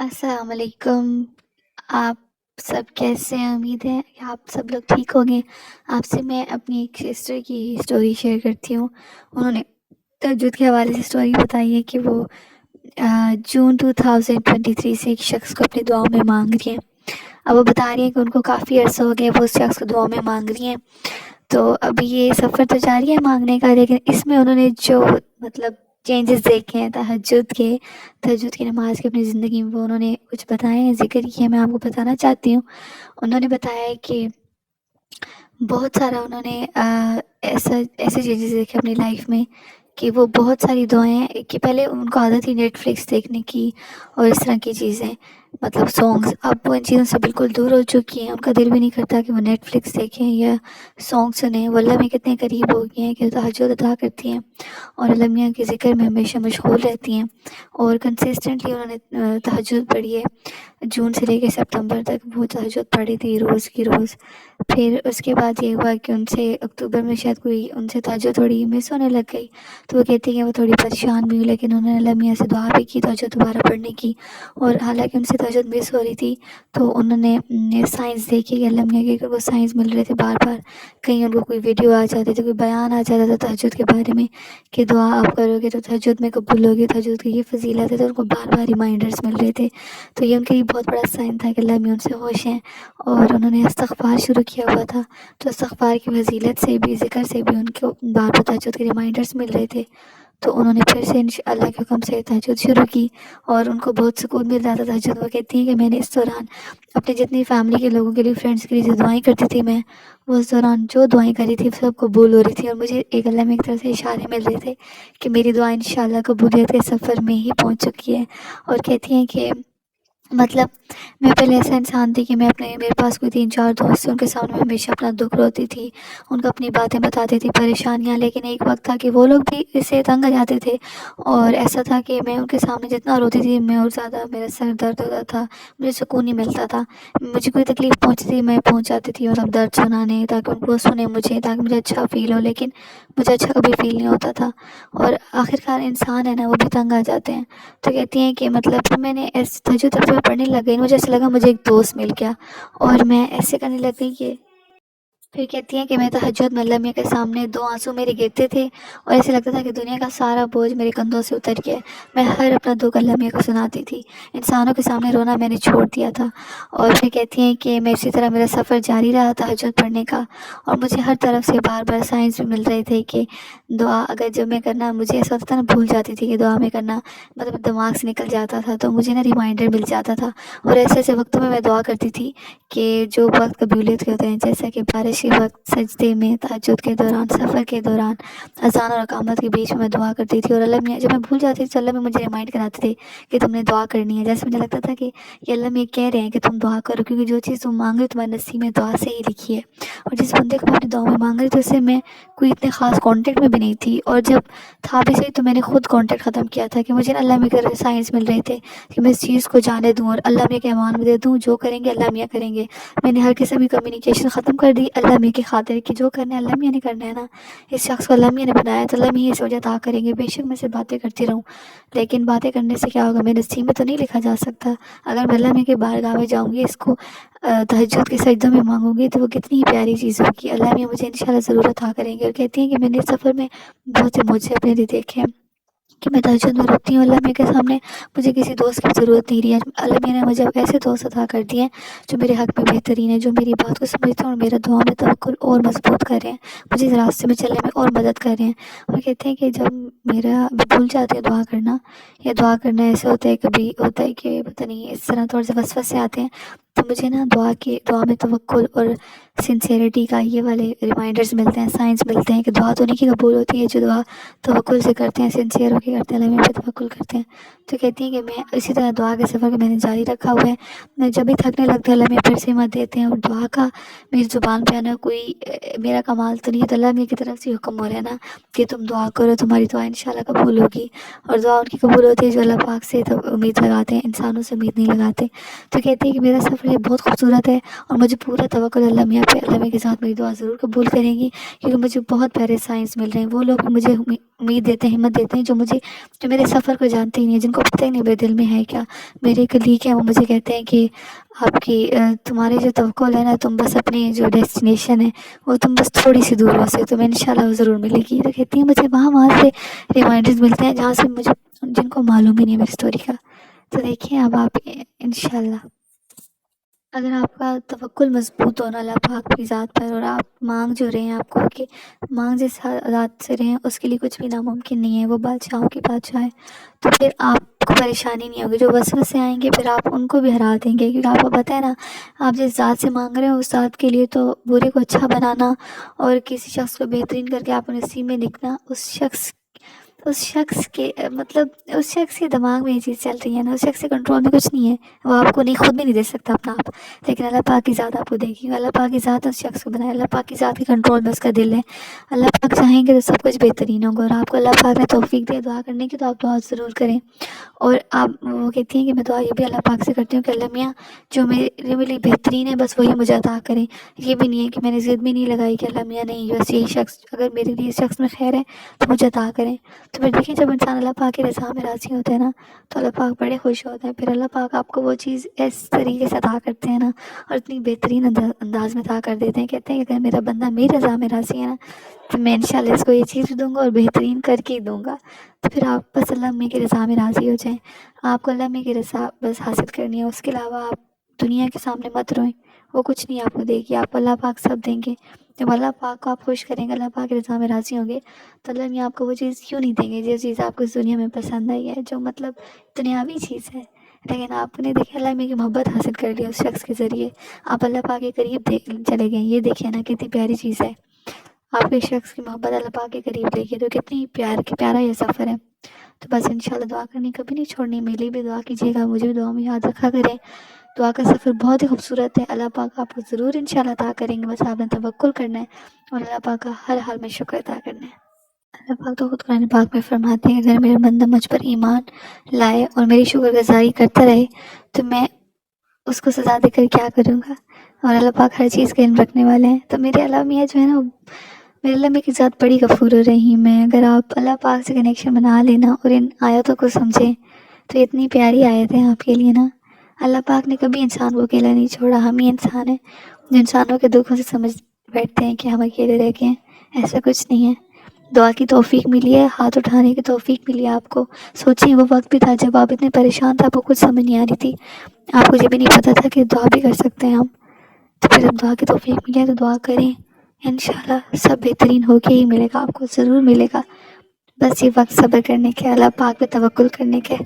السلام علیکم۔ آپ سب کیسے ہیں؟ امید ہے کہ آپ سب لوگ ٹھیک ہوں گے۔ آپ سے میں اپنی ایک سسٹر کی اسٹوری شیئر کرتی ہوں۔ انہوں نے تہجد کے حوالے سے اسٹوری بتائی ہے کہ وہ جون 2023 سے ایک شخص کو اپنی دعاؤں میں مانگ رہی ہیں۔ اب وہ بتا رہی ہیں کہ ان کو کافی عرصہ ہو گیا وہ اس شخص کو دعاؤں میں مانگ رہی ہیں۔ تو ابھی یہ سفر تو جاری ہے مانگنے کا، لیکن اس میں انہوں نے جو مطلب چینجز دیکھے ہیں تہجد کی نماز کی اپنی زندگی میں، وہ انہوں نے کچھ بتائے ہیں، ذکر کیے، میں آپ کو بتانا چاہتی ہوں۔ انہوں نے بتایا ہے کہ بہت سارا انہوں نے ایسے چینجز دیکھے اپنی لائف میں کہ وہ بہت ساری دعائیں کہ پہلے ان کو عادت تھی نیٹ فلکس دیکھنے کی اور اس طرح کی چیزیں، مطلب سانگز، اب وہ ان چیزوں سے بالکل دور ہو چکی ہیں۔ ان کا دل بھی نہیں کرتا کہ وہ نیٹ فلکس دیکھیں یا سانگ سنیں۔ وہ اللہ میں کتنے قریب ہو گئے ہیں کہ تہجد ادا کرتی ہیں اور اللہ میاں کے ذکر میں ہمیشہ مشغول رہتی ہیں، اور کنسسٹنٹلی انہوں نے تہجد پڑھی ہے۔ جون سے لے کے ستمبر تک وہ تہجد پڑھی تھی روز کی روز۔ پھر اس کے بعد یہ ہوا کہ ان سے اکتوبر میں شاید کوئی ان سے تہجد تھوڑی مس ہونے لگ گئی، تو وہ کہتی ہیں کہ وہ تھوڑی پریشان بھی ہوئی، لیکن انہوں نے اللہ میاں سے دعا بھی کی تہجد دوبارہ پڑھنے کی۔ اور حالانکہ ان سے تہجد مس ہو رہی تھی تو انہوں نے سائنس دیکھی کہ اللہ میاں کے وہ سائنس مل رہے تھے بار بار، کہیں ان کو کوئی ویڈیو آ جاتی تھی، کوئی بیان آ جاتا تھا تہجد کے بارے میں کہ دعا آپ کرو گے تو تہجد میں قبول ہوگی، تہجد کی یہ فضیلت ہے، تو ان کو بار بار ریمائنڈرز مل رہے تھے۔ تو یہ ان کے لیے بہت بڑا سائن تھا کہ اللہ میاں ان سے خوش ہیں، اور انہوں نے استغفار شروع کیا ہوا تھا۔ تو استغفار کی فضیلت سے بھی، ذکر سے بھی ان کو بار بار تہجد کے ریمائنڈرز مل رہے تھے۔ تو انہوں نے پھر سے اللہ کے حکم سے تہجد شروع کی، اور ان کو بہت سکون مل رہا تھا تہجد۔ وہ کہتی ہیں کہ میں نے اس دوران اپنے جتنی فیملی کے لوگوں کے لیے، فرینڈس کے لیے جو دعائیں کرتی تھی، میں وہ اس دوران جو دعائیں کری تھی سب قبول ہو رہی تھی، اور مجھے ایک اللہ میں ایک طرح سے اشارے مل رہے تھے کہ میری دعائیں انشاءاللہ قبولیت کے سفر میں ہی پہنچ چکی ہے۔ اور کہتی ہیں کہ مطلب میں پہلے ایسا انسان تھی کہ میرے پاس کوئی 3 4 دوست تھے، ان کے سامنے میں ہمیشہ اپنا دکھ روتی تھی، ان کو اپنی باتیں بتاتی تھی، پریشانیاں، لیکن ایک وقت تھا کہ وہ لوگ بھی اس سے تنگ آ جاتے تھے، اور ایسا تھا کہ میں ان کے سامنے جتنا روتی تھی میں اور زیادہ میرا سر درد ہوتا تھا، مجھے سکون نہیں ملتا تھا۔ مجھے کوئی تکلیف پہنچتی تھی میں پہنچ جاتی تھی مطلب درد سنانے، تاکہ ان کو سنیں مجھے، تاکہ مجھے اچھا فیل ہو، لیکن مجھے اچھا کبھی فیل نہیں ہوتا تھا، اور آخرکار انسان ہے نا، وہ بھی تنگ آ جاتے ہیں۔ تو کہتی ہیں کہ مطلب جب میں نے تہجد جب میں پڑھنے لگ گئی، مجھے ایسا لگا مجھے ایک دوست مل گیا، اور میں ایسے کرنے لگ گئی کہ پھر کہتی ہیں کہ میں تہجد میں اللہ میاں کے سامنے 2 آنسو میرے گرتے تھے، اور ایسے لگتا تھا کہ دنیا کا سارا بوجھ میرے کندھوں سے اتر گیا ہے۔ میں ہر اپنا دکھ اللہ میاں کو سناتی تھی، انسانوں کے سامنے رونا میں نے چھوڑ دیا تھا۔ اور پھر کہتی ہیں کہ میں اسی طرح میرا سفر جاری رہا تہجد پڑھنے کا، اور مجھے ہر طرف سے بار بار سائنس بھی مل رہے تھے کہ دعا اگر جب میں کرنا، مجھے ایسا ہوتا تھا نا، بھول جاتی تھی کہ دعا میں کرنا مطلب دماغ سے نکل جاتا تھا، تو مجھے نا ریمائنڈر مل جاتا تھا، اور ایسے ایسے وقتوں میں دعا کرتی تھی کہ جو وقت قبولیت کے ہوتے ہیں، جیسا کہ بارش کے وقت، سجدے میں، تہجد کے دوران، سفر کے دوران، اذان اور اقامت کے بیچ میں دعا کرتی تھی، اور اللہ میاں جب میں بھول جاتی تھی تو اللہ میں مجھے ریمائنڈ کراتے تھے کہ تم نے دعا کرنی ہے، جیسے مجھے لگتا تھا کہ یہ اللہ میاں کہہ رہے ہیں کہ تم دعا کرو، کیونکہ جو چیز تم مانگ رہے ہو تمہارے نصیب میں دعا سے ہی لکھی ہے۔ اور جس بندے کو میں اپنی دعا میں مانگ رہی تھی اس سے میں کوئی اتنے خاص کانٹیکٹ میں بھی نہیں تھی، اور جب تھا بھی صحیح تو میں نے خود کانٹیکٹ ختم کیا تھا کہ مجھے نا اللہ میاں کی طرف سے سائنس مل رہے تھے کہ میں اس چیز کو جانے دوں اور اللہ میاں کے امان میں دے دوں، جو کریں گے اللہ میاں کریں گے۔ میں نے ہر قسم کی کمیونیکیشن ختم کر دی اللہ میاں کی خاطر کہ جو کرنا ہے اللہ میاں نے کرنا ہے نا، اس شخص کو اللہ میاں نے بنایا تو اللہ میاں اس وجہ عطا کریں گے، بے شک میں سے باتیں کرتی رہوں، لیکن باتیں کرنے سے کیا ہوگا، میرے نصیب میں تو نہیں لکھا جا سکتا۔ اگر میں اللہ میاں کی بارگاہ میں جاؤں گی، اس کو تہجد کے سجدوں میں مانگوں گی، تو وہ کتنی ہی پیاری چیز ہوگی، اللہ میاں مجھے انشاءاللہ ضرور عطا کریں گے۔ اور کہتی ہیں کہ میں نے اس سفر میں بہت سے معجزے اپنے لیے دیکھے ہیں کہ میں تہجد میں روتی ہوں اللہ میاں کے سامنے، مجھے کسی دوست کی ضرورت نہیں رہی ہے، اللہ میاں نے مجھے ایسے دوست عطا کر دیے ہیں جو میرے حق میں بہترین ہے، جو میری بات کو سمجھتے ہیں اور میرا دعا میں توکل اور مضبوط کر رہے ہیں، مجھے اس راستے میں چلنے میں اور مدد کر رہے ہیں۔ اور کہتے ہیں کہ جب میں بھول جاتی ہوں دعا کرنا، یا دعا کرنا ایسا ہوتا ہے، کبھی ہوتا ہے کہ پتہ نہیں اس طرح تھوڑے سے وسوسے آتے ہیں، تو مجھے نا دعا میں توکل اور سنسیئرٹی کا یہ والے ریمائنڈرز ملتے ہیں، سائنس ملتے ہیں کہ دعا تو نہیں کی قبول ہوتی ہے جو دعا توکل سے کرتے ہیں، سنسیئر ہو کے کرتے ہیں، اللہ میاں پہ توکل کرتے ہیں۔ تو کہتی ہیں کہ میں اسی طرح دعا کے سفر کو میں نے جاری رکھا ہوا ہے، میں جب بھی تھکنے لگتی ہوں اللہ میاں پھر سے ہمت دیتے ہیں، اور دعا کا میری زبان پہ آنا کوئی میرا کمال تو نہیں ہے، تو اللہ میاں کی طرف سے حکم ہو رہا ہے نا کہ تم دعا کرو، تمہاری دعا انشاءاللہ قبول ہوگی، اور دعا ان کی قبول ہوتی ہے جو اللہ پاک سے تو امید لگاتے ہیں، انسانوں سے امید نہیں لگاتے۔ تو کہتی ہے کہ میرا سفر یہ بہت خوبصورت ہے، اور مجھے پورا توکل اللہ میاں اللہ پہ، اللہ کے ساتھ میری دعا ضرور قبول کریں گی، کیونکہ مجھے بہت پیارے سائنس مل رہے ہیں. وہ لوگ مجھے امید دیتے ہیں، ہمت دیتے ہیں، جو میرے سفر کو جانتے ہی نہیں، جن کو پتہ ہی نہیں میرے دل میں ہے کیا. میرے کلیگ ہیں، وہ مجھے کہتے ہیں کہ آپ کی تمہاری جو توقل ہے نا، تم بس اپنی جو ڈیسٹینیشن ہے وہ تم بس تھوڑی سی دور ہو سے، تمہیں انشاءاللہ وہ ضرور ملے گی. تو کہتی ہیں مجھے وہاں سے ریمائنڈرز ملتے ہیں جہاں سے مجھے جن کو معلوم ہی نہیں ہے میری اسٹوری کا. تو دیکھیں اب آپ انشاءاللہ اگر آپ کا توکل مضبوط ہونا اللہ پاک کی ذات پر، اور آپ مانگ جو رہے ہیں آپ کو کہ مانگ جس ذات سے رہے ہیں اس کے لیے کچھ بھی ناممکن نہیں ہے، وہ بادشاہوں کی بادشاہ ہے، تو پھر آپ کو پریشانی نہیں ہوگی. جو وسوسے آئیں گے پھر آپ ان کو بھی ہرا دیں گے، کیونکہ آپ کو پتہ ہے نا آپ جس ذات سے مانگ رہے ہیں اس ذات کے لیے تو برے کو اچھا بنانا اور کسی شخص کو بہترین کر کے آپ نصیب میں لکھنا، اس شخص کے مطلب اس شخص کے دماغ میں یہ چیز چل رہی ہے نا، اس شخص کے کنٹرول میں کچھ نہیں ہے. وہ آپ کو نہیں، خود بھی نہیں دے سکتا اپنا آپ، لیکن اللہ پاک کی ذات آپ کو دے گی. اللہ پاک کی ذات اس شخص کو بنائے، اللہ پاک کی ذات کے کنٹرول میں اس کا دل ہے. اللہ پاک چاہیں گے تو سب کچھ بہترین ہوگا. اور آپ کو اللہ پاک نے توفیق دے دعا کرنے کی، تو آپ دعا ضرور کریں. اور آپ وہ کہتی ہیں کہ میں دعا یہ بھی اللہ پاک سے کرتی ہوں کہ اللہ میاں جو میرے لیے بہترین ہے بس وہی مجھے عطا کریں. یہ بھی نہیں ہے کہ میں نے ضد بھی نہیں لگائی کہ اللہ میاں نہیں بس یہی شخص، اگر میرے لیے اس شخص میں خیر ہے تو مجھے عطا کریں. تو پھر دیکھیں جب انسان اللہ پاک کی رضا میں راضی ہوتا ہے نا تو اللہ پاک بڑے خوش ہوتے ہیں. پھر اللہ پاک آپ کو وہ چیز اس طریقے سے عطا کرتے ہیں نا، اور اتنی بہترین انداز میں عطا کر دیتے ہیں. کہتے ہیں کہ اگر میرا بندہ میری رضا میں راضی ہے نا تو میں انشاءاللہ اس کو یہ چیز دوں گا اور بہترین کر کے ہی دوں گا. تو پھر آپ بس اللہ میاں کی رضا میں راضی ہو جائیں. آپ کو اللہ میاں کی رضا بس حاصل کرنی ہے، اس کے علاوہ آپ دنیا کے سامنے مت روئیں، وہ کچھ نہیں آپ کو دے گی. آپ کو اللہ پاک سب دیں گے. جب اللہ پاک کو آپ خوش کریں گے، اللہ پاک کی رضا میں راضی ہوں گے تو اللہ میاں آپ کو وہ چیز کیوں نہیں دیں گے جو چیز آپ کو اس دنیا میں پسند آئی ہے، جو مطلب دنیاوی چیز ہے. لیکن آپ نے دیکھیں اللہ میاں کی محبت حاصل کر لی اس شخص کے ذریعے، آپ اللہ پاک کے قریب چلے گئے. یہ دیکھیں نا کتنی پیاری چیز ہے، آپ کے شخص کی محبت اللہ پاک کے قریب لے کے، تو کتنی پیارا یہ سفر ہے. تو بس انشاءاللہ دعا کرنی کبھی نہیں چھوڑنی. میری بھی دعا کیجیے گا، مجھے بھی دعا میں یاد رکھا کریں. دعا کا سفر بہت ہی خوبصورت ہے، اللہ پاک آپ کو ضرور انشاءاللہ عطا کریں گے. بس آپ نے توکل کرنا ہے اور اللہ پاک کا ہر حال میں شکر ادا کرنا ہے. اللہ پاک تو خود قرآن پاک میں فرماتے ہیں اگر میرا بندہ مجھ پر ایمان لائے اور میری شکر گزاری کرتا رہے تو میں اس کو سزا دے کر کیا کروں گا. اور اللہ پاک ہر چیز کا علم رکھنے والے ہیں. تو میرے اللہ میاں جو ہے نا، میرے اللہ میاں کی ذات بڑی غفور الرحیم ہے. اگر آپ اللہ پاک سے کنیکشن بنا لینا اور ان آیتوں کو سمجھیں تو اتنی پیاری آیت ہے آپ کے لیے نا. اللہ پاک نے کبھی انسان کو اکیلا نہیں چھوڑا. ہم ہی انسان ہیں جو انسانوں کے دکھوں سے سمجھ بیٹھتے ہیں کہ ہم اکیلے رہ گئے ہیں. ایسا کچھ نہیں ہے. دعا کی توفیق ملی ہے، ہاتھ اٹھانے کی توفیق ملی ہے آپ کو. سوچیں وہ وقت بھی تھا جب آپ اتنے پریشان تھے، آپ کو کچھ سمجھ نہیں آ رہی تھی، آپ کو یہ بھی نہیں پتا تھا کہ دعا بھی کر سکتے ہیں ہم. تو پھر اب دعا کی توفیق ملی ہے تو دعا کریں، انشاءاللہ سب بہترین ہو کے ہی ملے گا، آپ کو ضرور ملے گا. بس یہ وقت صبر کرنے کے، اللہ پاک پہ توکل کرنے کے.